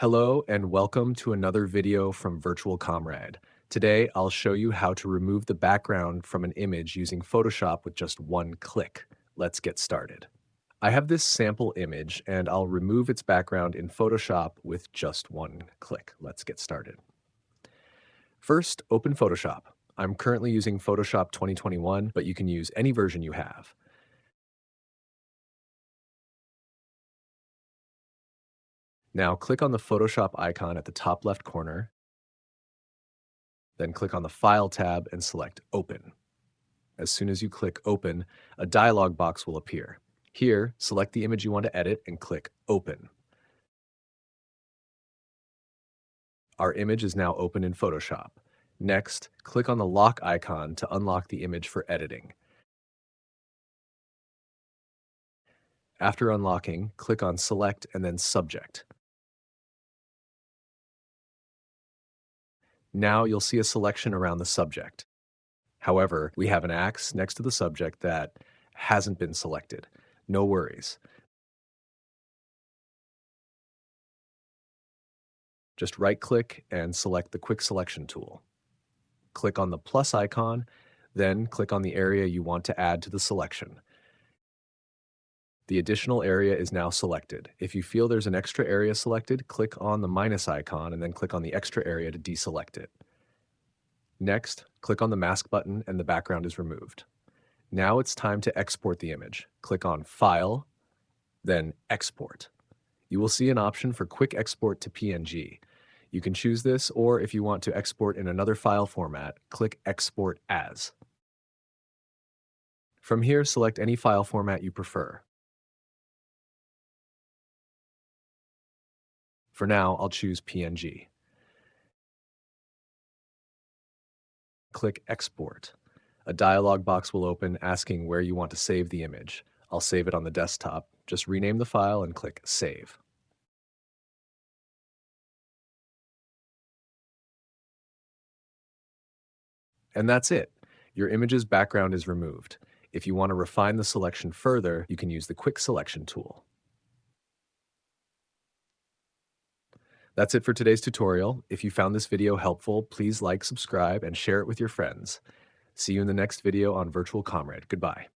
Hello and welcome to another video from Virtual Comrade. Today, I'll show you how to remove the background from an image using Photoshop with just one click. Let's get started. I have this sample image and I'll remove its background in Photoshop with just one click. Let's get started. First, open Photoshop. I'm currently using Photoshop 2021, but you can use any version you have. Now click on the Photoshop icon at the top left corner, then click on the File tab and select Open. As soon as you click Open, a dialog box will appear. Here, select the image you want to edit and click Open. Our image is now open in Photoshop. Next, click on the lock icon to unlock the image for editing. After unlocking, click on Select and then Subject. Now you'll see a selection around the subject. However, we have an axe next to the subject that hasn't been selected. No worries. Just right-click and select the Quick Selection tool. Click on the plus icon, then click on the area you want to add to the selection. The additional area is now selected. If you feel there's an extra area selected, click on the minus icon and then click on the extra area to deselect it. Next, click on the mask button and the background is removed. Now it's time to export the image. Click on File, then Export. You will see an option for quick export to PNG. You can choose this, or if you want to export in another file format, click Export As. From here, select any file format you prefer. For now, I'll choose PNG. Click Export. A dialog box will open asking where you want to save the image. I'll save it on the desktop. Just rename the file and click Save. And that's it. Your image's background is removed. If you want to refine the selection further, you can use the Quick Selection tool. That's it for today's tutorial. If you found this video helpful, please like, subscribe, and share it with your friends. See you in the next video on Virtual Comrade. Goodbye.